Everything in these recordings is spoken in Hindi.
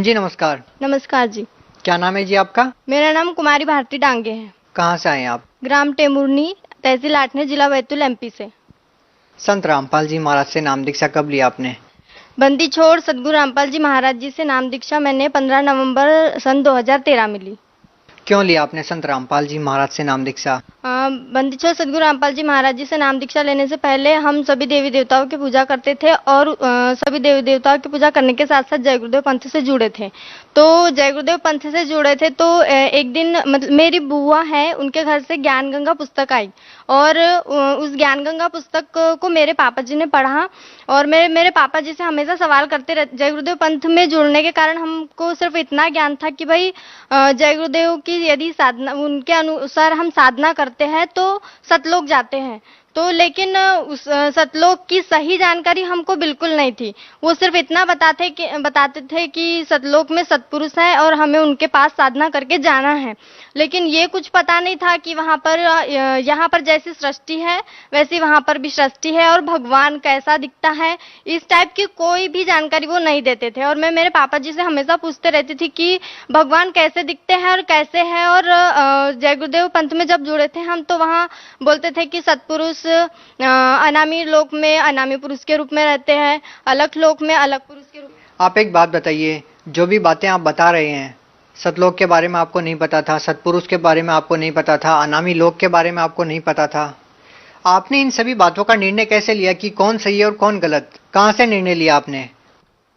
जी नमस्कार। नमस्कार जी। क्या नाम है जी आपका? मेरा नाम कुमारी भारती डांगे है। कहाँ से आए हैं आप? ग्राम टेमुरनी, तहसील आठने, जिला बैतूल, एमपी से। संत रामपाल जी महाराज से नाम दीक्षा कब लिया आपने? बंदी छोड़ सदगुरु रामपाल जी महाराज जी से नाम दीक्षा मैंने 15 नवंबर सन 2013 में ली। क्यों लिया आपने संत रामपाल जी महाराज से नाम दीक्षा? बंदी छोड़ सदगुरु रामपाल जी महाराज जी से नाम दीक्षा लेने से पहले हम सभी देवी देवताओं की पूजा करते थे और सभी देवी देवताओं की पूजा करने के साथ साथ जय गुरुदेव पंथ से जुड़े थे। तो जय गुरुदेव पंथ से जुड़े थे तो एक दिन मतलब मेरी बुआ है, उनके घर से ज्ञान गंगा पुस्तक आई और उस ज्ञान गंगा पुस्तक को मेरे पापा जी ने पढ़ा और मेरे पापा जी से हमेशा सवाल करते रहते। जय गुरुदेव पंथ में जुड़ने के कारण हमको सिर्फ इतना ज्ञान था कि भाई जय गुरुदेव की यदि साधना उनके अनुसार हम साधना करते हैं तो सतलोक जाते हैं। तो लेकिन उस सतलोक की सही जानकारी हमको बिल्कुल नहीं थी। वो सिर्फ इतना बताते थे कि सतलोक में सतपुरुष हैं और हमें उनके पास साधना करके जाना है। लेकिन ये कुछ पता नहीं था कि वहाँ पर यहाँ पर जैसी सृष्टि है वैसी वहाँ पर भी सृष्टि है और भगवान कैसा दिखता है, इस टाइप की कोई भी जानकारी वो नहीं देते थे। और मैं मेरे पापा जी से हमेशा पूछते रहती थी कि भगवान कैसे दिखते हैं और कैसे है। और जय गुरुदेव पंथ में जब जुड़े थे हम तो वहाँ बोलते थे कि सतपुरुष अनामी लोक में अनामी पुरुष के रूप में रहते हैं, अलग लोक में अलग पुरुष के रूप में। आप एक बात बताइए, जो भी बातें आप बता रहे हैं, सतलोक के बारे में आपको नहीं पता था, सतपुरुष के बारे में आपको नहीं पता था, अनामी लोक के बारे में आपको नहीं पता था, आपने इन सभी बातों का निर्णय कैसे लिया कि कौन सही है और कौन गलत? कहाँ से निर्णय लिया आपने?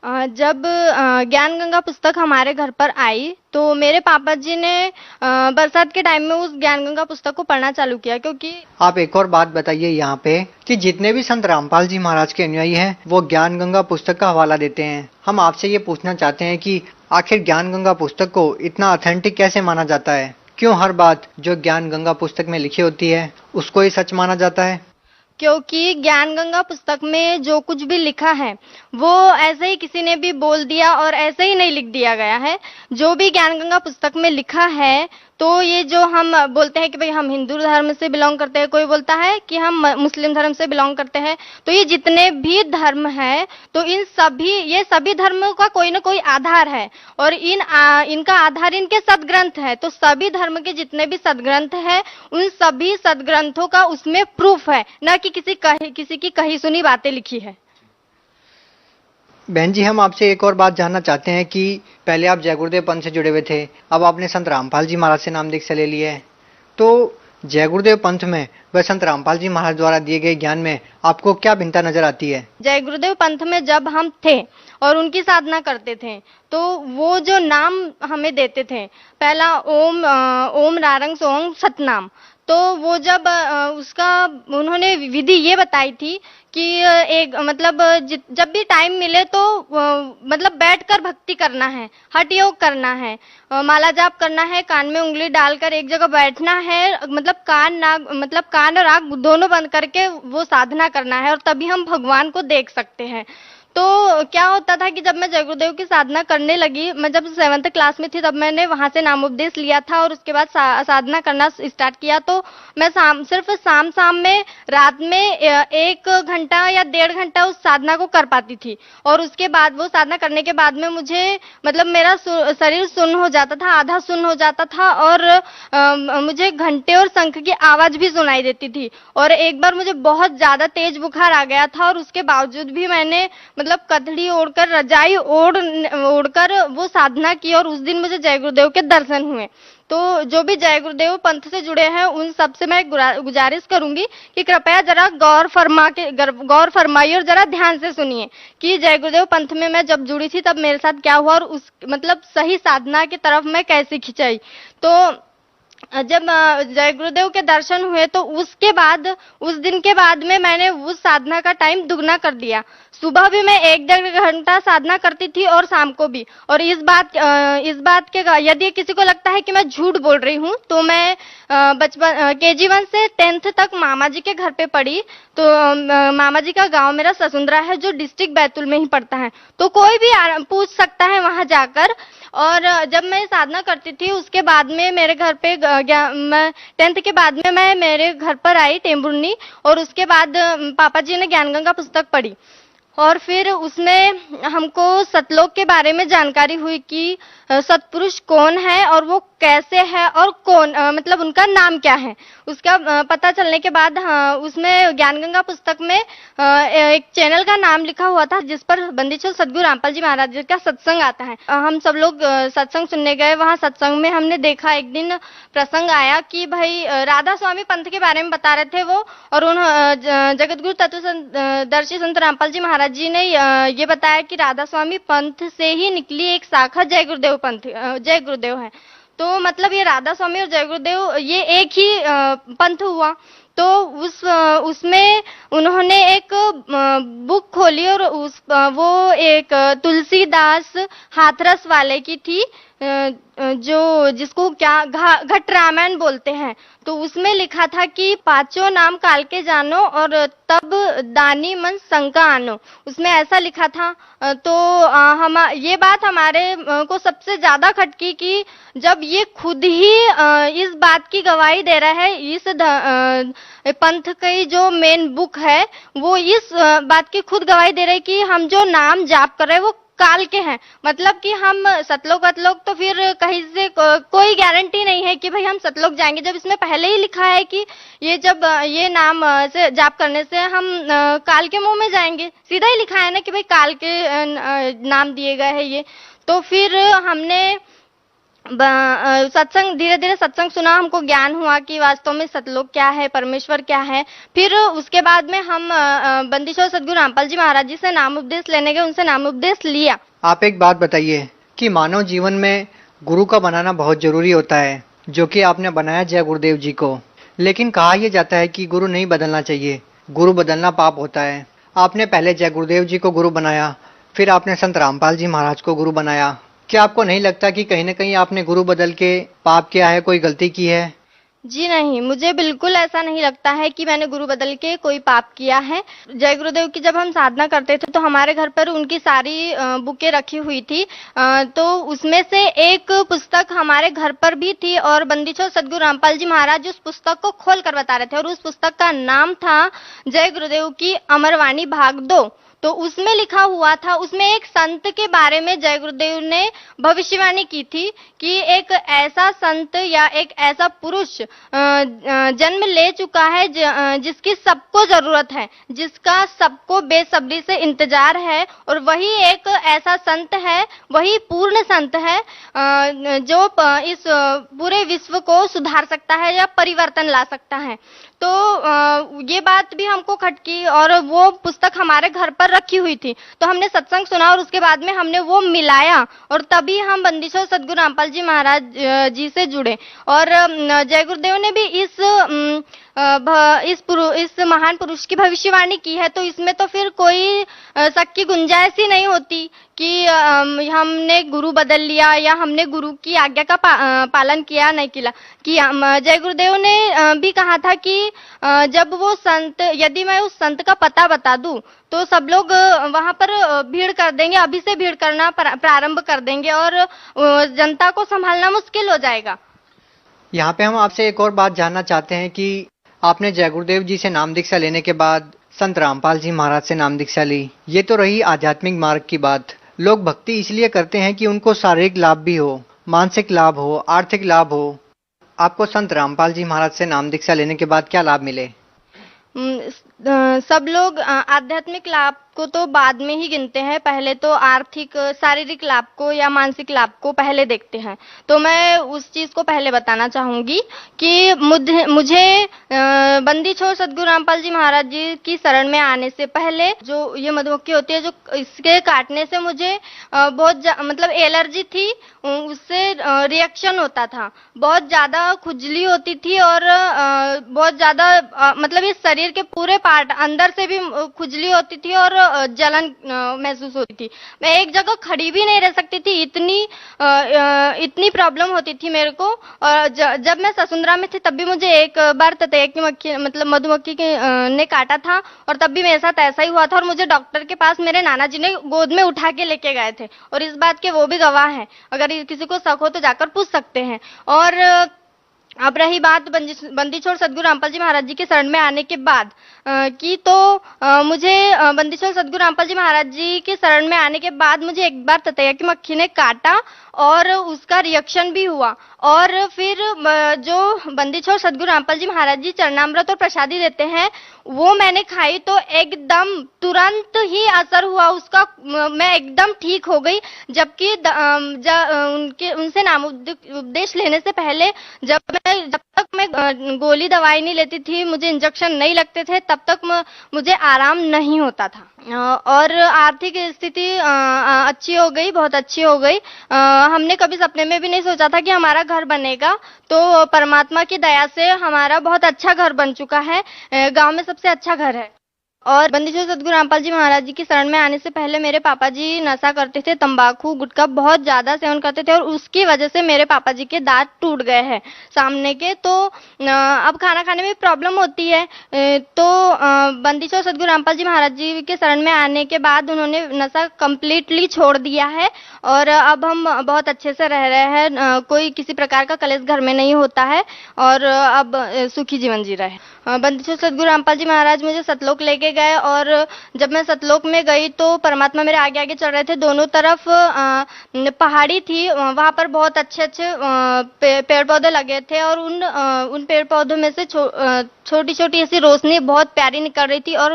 जब ज्ञान गंगा पुस्तक हमारे घर पर आई तो मेरे पापा जी ने बरसात के टाइम में उस ज्ञान गंगा पुस्तक को पढ़ना चालू किया। क्योंकि आप एक और बात बताइए यहाँ पे कि जितने भी संत रामपाल जी महाराज के अनुयायी हैं वो ज्ञान गंगा पुस्तक का हवाला देते हैं। हम आपसे ये पूछना चाहते हैं कि आखिर ज्ञान गंगा पुस्तक को इतना ऑथेंटिक कैसे माना जाता है? क्यों हर बात जो ज्ञान गंगा पुस्तक में लिखी होती है उसको ही सच माना जाता है? क्योंकि ज्ञान गंगा पुस्तक में जो कुछ भी लिखा है वो ऐसे ही किसी ने भी बोल दिया और ऐसे ही नहीं लिख दिया गया है। जो भी ज्ञान गंगा पुस्तक में लिखा है तो ये जो हम बोलते हैं कि भाई हम हिंदू धर्म से बिलोंग करते हैं, कोई बोलता है कि हम मुस्लिम धर्म से बिलोंग करते हैं, तो ये जितने भी धर्म है तो ये सभी धर्मों का कोई ना कोई आधार है और इनका आधार इनके सदग्रंथ है। तो सभी धर्म के जितने भी सदग्रंथ है उन सभी सदग्रंथों का उसमें प्रूफ है, न कि किसी की कही सुनी बातें लिखी है। बहन जी, हम आपसे एक और बात जानना चाहते हैं कि पहले आप जय गुरुदेव पंथ से जुड़े हुए थे, अब आपने संत रामपाल जी महाराज से नाम दीक्षा ले ली है, तो जय गुरुदेव पंथ में व संत रामपाल जी महाराज द्वारा दिए गए ज्ञान में आपको क्या भिन्नता नजर आती है? जय गुरुदेव पंथ में जब हम थे और उनकी साधना करते थे तो वो जो नाम हमें देते थे, पहला ओम रारंग सोंग सतनाम, तो वो जब उसका उन्होंने विधि ये बताई थी कि एक मतलब जब भी टाइम मिले तो मतलब बैठकर भक्ति करना है, हठ योग करना है, माला जाप करना है, कान में उंगली डालकर एक जगह बैठना है, मतलब कान और आंख दोनों बंद करके वो साधना करना है और तभी हम भगवान को देख सकते हैं। तो क्या होता था कि जब मैं जय गुरुदेव की साधना करने लगी, मैं जब 7th क्लास में थी तब मैंने वहां से नामोपदेश लिया था और उसके बाद साधना करना स्टार्ट किया। तो मैं सिर्फ शाम में रात में 1 घंटा या 1.5 घंटा उस साधना को कर पाती थी और उसके बाद वो साधना करने के बाद में मुझे मतलब मेरा शरीर सुन्न हो जाता था, आधा सुन्न हो जाता था और मुझे घंटे और शंख की आवाज भी सुनाई देती थी। और एक बार मुझे बहुत ज्यादा तेज बुखार आ गया था और उसके बावजूद भी मैंने मतलब कथड़ी ओढ़कर रजाई ओढ़कर वो साधना की और उस दिन मुझे जय गुरुदेव के दर्शन हुए। तो जो भी जय गुरुदेव पंथ से जुड़े हैं उन सबसे मैं गुजारिश करूंगी कि कृपया जरा गौर फरमाइए और जरा ध्यान से सुनिए कि जय गुरुदेव पंथ में मैं जब जुड़ी थी तब मेरे साथ क्या हुआ और उस मतलब सही साधना की तरफ मैं कैसे खिंचाई। तो जब जय गुरुदेव के दर्शन हुए तो उसके बाद उस दिन के बाद में मैंने उस साधना का टाइम दुगना कर दिया। सुबह भी मैं 1-1.5 घंटा साधना करती थी और शाम को भी। और इस बात के यदि किसी को लगता है कि मैं झूठ बोल रही हूँ तो मैं बचपन KG1 से 10th तक मामा जी के घर पे पढ़ी। तो मामा जी का गांव मेरा ससुंदरा है जो डिस्ट्रिक्ट बैतूल में ही पड़ता है, तो कोई भी पूछ सकता है वहां जाकर। और जब मैं साधना करती थी उसके बाद में मेरे घर पे 10th के बाद में मैं मेरे घर पर आई टेम्बुर्नी और उसके बाद पापा जी ने ज्ञान गंगा पुस्तक पढ़ी। और फिर उसमें हमको सतलोक के बारे में जानकारी हुई कि सतपुरुष कौन है और वो कैसे है और कौन मतलब उनका नाम क्या है। उसका पता चलने के बाद उसमें ज्ञानगंगा पुस्तक में एक चैनल का नाम लिखा हुआ था जिस पर बंदी छोड़ सदगुरु रामपाल जी महाराज जी का सत्संग आता है। हम सब लोग सत्संग सुनने गए। वहाँ सत्संग में हमने देखा, एक दिन प्रसंग आया कि भाई राधा स्वामी पंथ के बारे में बता रहे थे वो, और उन जगतगुरु तत्वदर्शी संत रामपाल जी महाराज जी ने ये बताया कि राधा स्वामी पंथ से ही निकली एक शाखा जय गुरुदेव पंथ, जय गुरुदेव है। तो मतलब ये राधा स्वामी और जय गुरुदेव ये एक ही पंथ हुआ। तो उसमें उन्होंने एक बुक खोली और वो एक तुलसीदास हाथरस वाले की थी, जो जिसको क्या घट रामायण बोलते हैं। तो उसमें लिखा था कि पांचों नाम काल के जानो और तब दानी मन शंका आनो, उसमें ऐसा लिखा था। तो हम ये बात हमारे को सबसे ज्यादा खटकी कि जब ये खुद ही इस बात की गवाही दे रहा है, इस पंथ की जो मेन बुक है वो इस बात की खुद गवाही दे रहे हैं कि हम जो नाम जाप कर रहे हैं वो काल के हैं। मतलब कि हम सतलोक वतलोक तो फिर कहीं से कोई गारंटी नहीं है कि भाई हम सतलोक जाएंगे, जब इसमें पहले ही लिखा है कि ये जब ये नाम से जाप करने से हम काल के मुंह में जाएंगे। सीधा ही लिखा है ना कि भाई काल के नाम दिए गए हैं ये। तो फिर हमने सत्संग, धीरे धीरे सत्संग सुना, हमको ज्ञान हुआ कि वास्तव में सतलोक क्या है, परमेश्वर क्या है। फिर उसके बाद में हम बंदीछोड़ सदगुरु रामपाल जी महाराज जी से नाम उपदेश लेने गए, उनसे नाम उपदेश लिया। आप एक बात बताइए कि मानव जीवन में गुरु का बनाना बहुत जरूरी होता है, जो कि आपने बनाया जय गुरुदेव जी को। लेकिन कहा यह जाता है कि गुरु नहीं बदलना चाहिए, गुरु बदलना पाप होता है। आपने पहले जय गुरुदेव जी को गुरु बनाया, फिर आपने संत रामपाल जी महाराज को गुरु बनाया। क्या आपको नहीं लगता कि कहीं न कहीं आपने गुरु बदल के पाप किया है, कोई गलती की है? जी नहीं, मुझे बिल्कुल ऐसा नहीं लगता है कि मैंने गुरु बदल के कोई पाप किया है। जय गुरुदेव की जब हम साधना करते थे तो हमारे घर पर उनकी सारी बुकें रखी हुई थी। तो उसमें से एक पुस्तक हमारे घर पर भी थी और बंदीछोड़ सदगुरु रामपाल जी महाराज उस पुस्तक को खोल कर बता रहे थे, और उस पुस्तक का नाम था जय गुरुदेव की अमरवाणी भाग 2। तो उसमें लिखा हुआ था, उसमें एक संत के बारे में जय गुरुदेव ने भविष्यवाणी की थी कि एक ऐसा संत या एक ऐसा पुरुष जन्म ले चुका है जिसकी सबको जरूरत है, जिसका सबको बेसब्री से इंतजार है, और वही एक ऐसा संत है, वही पूर्ण संत है जो इस पूरे विश्व को सुधार सकता है या परिवर्तन ला सकता है। तो ये बात भी हमको खटकी और वो पुस्तक हमारे घर पर रखी हुई थी। तो हमने सत्संग सुना और उसके बाद में हमने वो मिलाया और तभी हम बंदीछोड़ सदगुरु रामपाल जी महाराज जी से जुड़े। और जय गुरुदेव ने भी इस महान पुरुष की भविष्यवाणी की है, तो इसमें तो फिर कोई शक की गुंजाइश ही नहीं होती कि हमने गुरु बदल लिया या हमने गुरु की आज्ञा का पालन किया नहीं किया। जय गुरुदेव ने भी कहा था कि जब वो संत, यदि मैं उस संत का पता बता दूं तो सब लोग वहां पर भीड़ कर देंगे, अभी से भीड़ करना प्रारंभ कर देंगे और जनता को संभालना मुश्किल हो जाएगा। यहाँ पे हम आपसे एक और बात जानना चाहते हैं कि आपने जय गुरुदेव जी से नाम दीक्षा लेने के बाद संत रामपाल जी महाराज से नाम दीक्षा ली। ये तो रही आध्यात्मिक मार्ग की बात। लोग भक्ति इसलिए करते हैं कि उनको शारीरिक लाभ भी हो, मानसिक लाभ हो, आर्थिक लाभ हो। आपको संत रामपाल जी महाराज से नाम दीक्षा लेने के बाद क्या लाभ मिले? सब लोग आध्यात्मिक लाभ को तो बाद में ही गिनते हैं, पहले तो आर्थिक शारीरिक लाभ को या मानसिक लाभ को पहले देखते हैं। तो मैं उस चीज को पहले बताना चाहूंगी कि मुझे बंदीछोड़ सदगुरु रामपाल जी महाराज जी की शरण में आने से पहले जो ये मधुमक्खी होती है, जो इसके काटने से मुझे बहुत मतलब एलर्जी थी, उससे रिएक्शन होता था, बहुत ज्यादा खुजली होती थी और बहुत ज्यादा मतलब इस शरीर के पूरे पार्ट अंदर से भी खुजली होती थी और जलन महसूस होती थी। मैं एक जगह खड़ी भी नहीं रह सकती थी, इतनी प्रॉब्लम होती थी मेरे को। और जब मैं ससुंदरा में थी तब भी मुझे एक बार ततैया की मक्खी मतलब मधुमक्खी ने काटा था और तब भी मेरे साथ ऐसा ही हुआ था और मुझे डॉक्टर के पास मेरे नाना जी ने गोद में उठा के लेके गए थे और इस बात के वो भी गवाह हैं। अगर किसी को शक हो तो जाकर पूछ सकते हैं। और अब रही बात बंदी छोड़ सदगुरु रामपाल जी महाराज जी के शरण में आने के बाद की, तो मुझे बंदी छोड़ सदगुरु रामपाल जी महाराज जी के शरण में आने के बाद मुझे एक बार ततैया की मक्खी ने काटा और उसका रिएक्शन भी हुआ। और फिर जो बंदी छोड़ सदगुरु रामपाल जी महाराज जी चरणामृत और प्रसादी देते हैं, वो मैंने खाई तो एकदम तुरंत ही असर हुआ उसका, मैं एकदम ठीक हो गई। जबकि उनके उनसे नाम उपदेश लेने से पहले जब तक मैं गोली दवाई नहीं लेती थी, मुझे इंजेक्शन नहीं लगते थे, तब तक मुझे आराम नहीं होता था। और आर्थिक स्थिति अच्छी हो गई, बहुत अच्छी हो गई। हमने कभी सपने में भी नहीं सोचा था कि हमारा घर बनेगा, तो परमात्मा की दया से हमारा बहुत अच्छा घर बन चुका है, गांव में सबसे अच्छा घर है। और बंदी छोड़ सदगुरु रामपाल जी महाराज जी की शरण में आने से पहले मेरे पापा जी नशा करते थे, तंबाकू गुटखा बहुत ज्यादा सेवन करते थे, और उसकी वजह से मेरे पापा जी के दांत टूट गए हैं सामने के। तो अब खाना खाने में प्रॉब्लम होती है। तो बंदी छोड़ सदगुरु रामपाल जी महाराज जी के शरण में आने के बाद उन्होंने नशा कम्प्लीटली छोड़ दिया है, और अब हम बहुत अच्छे से रह रहे हैं, कोई किसी प्रकार का कलेश घर में नहीं होता है, और अब सुखी जीवन जी रहे हैं। बंदी छोड़ सदगुरु रामपाल जी महाराज मुझे सतलोक लेके गए, और जब मैं सतलोक में गई तो परमात्मा मेरे आगे आगे चल रहे थे। दोनों तरफ पहाड़ी थी, वहां पर बहुत अच्छे अच्छे पेड़ पौधे लगे थे, और उन पेड़ पौधों में से छोटी छोटी ऐसी रोशनी बहुत प्यारी निकल रही थी। और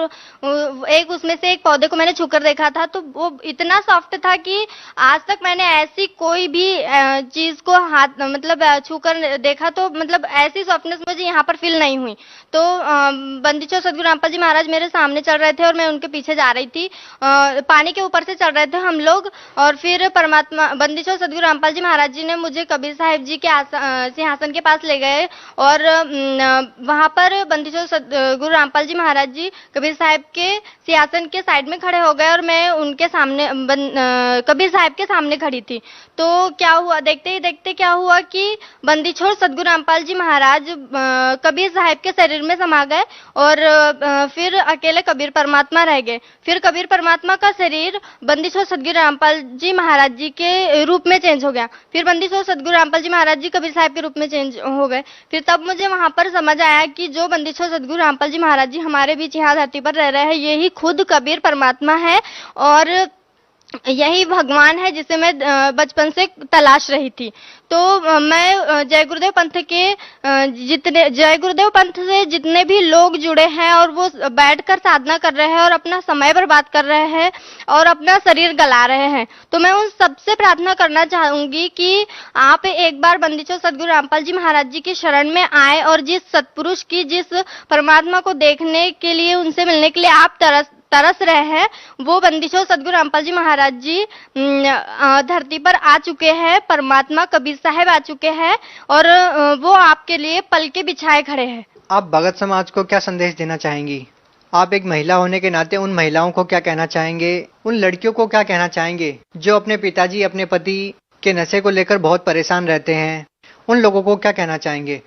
एक उसमें से एक पौधे को मैंने छूकर देखा था, तो वो इतना सॉफ्ट था कि आज तक मैंने ऐसी कोई भी चीज को हाथ मतलब छूकर देखा तो मतलब ऐसी सॉफ्टनेस मुझे यहाँ पर फील नहीं हुई। तो बंदी छोड़ सदगुरु रामपाल जी महाराज मेरे सामने चल रहे थे और मैं उनके पीछे जा रही थी। पानी के ऊपर से चल रहे थे हम लोग, और फिर परमात्मा बंदी छोड़ सदगुरु रामपाल जी महाराज जी ने मुझे कबीर साहिब जी के सिंहासन के पास ले गए, और वहां पर बंदी छोड़ सदगुरु रामपाल जी महाराज जी कबीर साहिब के सिंहासन के साइड में खड़े हो गए, और मैं उनके सामने कबीर साहिब के सामने खड़ी थी। तो क्या हुआ, देखते ही देखते क्या हुआ कि बंदी छोड़ सदगुरु रामपाल जी महाराज कबीर साहिब के शरीर में समा गए, और फिर अकेले कबीर परमात्मा रह गए। फिर कबीर परमात्मा का शरीर बंदी छोड़ सदगुरु रामपाल जी महाराज जी के रूप में चेंज हो गया। फिर बंदी छोड़ सदगुरु रामपाल जी महाराज जी कबीर साहिब के रूप में चेंज हो गए। फिर तब मुझे वहां पर समझ आया कि जो बंदी छोड़ सदगुरु रामपाल जी महाराज जी हमारे बीच यहाँ धरती पर रह रहे हैं, यही खुद कबीर परमात्मा है, और यही भगवान है जिसे मैं बचपन से तलाश रही थी। तो मैं जय गुरुदेव पंथ से जितने भी लोग जुड़े हैं, और वो बैठकर साधना कर रहे हैं और अपना समय बर्बाद कर रहे हैं और अपना शरीर गला रहे हैं, तो मैं उन सबसे प्रार्थना करना चाहूंगी कि आप एक बार बंदी छोड़ सदगुरु रामपाल जी महाराज जी की शरण में आए, और जिस सतपुरुष की, जिस परमात्मा को देखने के लिए, उनसे मिलने के लिए आप तरस रहे हैं, वो बंदी छोड़ सदगुरु रामपाल जी महाराज जी धरती पर आ चुके हैं, परमात्मा कबीर साहब आ चुके हैं, और वो आपके लिए पल के बिछाए खड़े हैं। आप भगत समाज को क्या संदेश देना चाहेंगी? आप एक महिला होने के नाते उन महिलाओं को क्या कहना चाहेंगे? उन लड़कियों को क्या कहना चाहेंगे जो अपने पिताजी, अपने पति के नशे को लेकर बहुत परेशान रहते हैं? उन लोगों को क्या कहना चाहेंगे?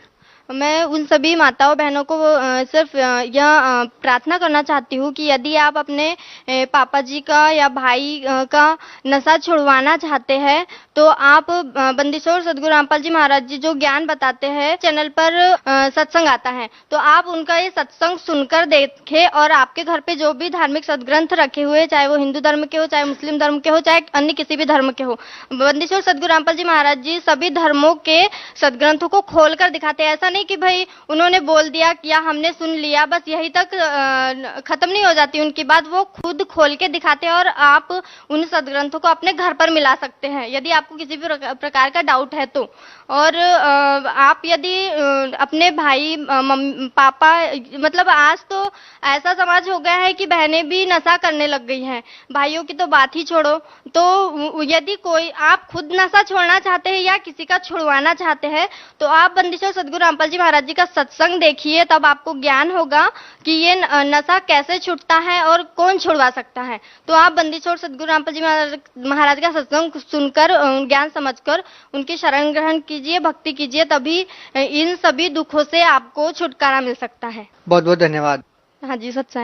मैं उन सभी माताओं बहनों को सिर्फ यह प्रार्थना करना चाहती हूँ कि यदि आप अपने पापा जी का या भाई का नशा छुड़वाना चाहते हैं, तो आप बंदी छोड़ सदगुरु रामपाल जी महाराज जी जो ज्ञान बताते हैं, चैनल पर सत्संग आता है, तो आप उनका ये सत्संग सुनकर देखें, और आपके घर पे जो भी धार्मिक सदग्रंथ रखे हुए, चाहे वो हिंदू धर्म के हो, चाहे मुस्लिम धर्म के हो, चाहे अन्य किसी भी धर्म के हो, बंदी छोड़ सदगुरु रामपाल जी महाराज जी सभी धर्मों के सदग्रंथों को खोल कर दिखाते हैं। ऐसा नहीं कि भाई उन्होंने बोल दिया या हमने सुन लिया, बस यही तक खत्म नहीं हो जाती उनकी बात, वो खुद खोल के दिखाते हैं, और आप उन सदग्रंथों को अपने घर पर मिला सकते हैं यदि आपको किसी भी प्रकार का डाउट है तो। और आप यदि अपने भाई पापा, मतलब आज तो ऐसा समाज हो गया है कि बहनें भी नशा करने लग गई हैं, भाइयों की तो बात ही छोड़ो। तो यदि कोई आप खुद नशा छोड़ना चाहते हैं या किसी का छुड़वाना चाहते हैं, तो आप बंदी छोड़ सदगुरु रामपाल जी महाराज जी का सत्संग देखिए, तब आपको ज्ञान होगा कि ये नशा कैसे छूटता है और कौन छुड़वा सकता है। तो आप बंदी छोड़ सदगुरु रामपाल जी महाराज का सत्संग सुनकर, ज्ञान समझकर उनकी शरण ग्रहण कीजिए, भक्ति कीजिए, तभी इन सभी दुखों से आपको छुटकारा मिल सकता है। बहुत बहुत धन्यवाद। हाँ जी, सच्चाई।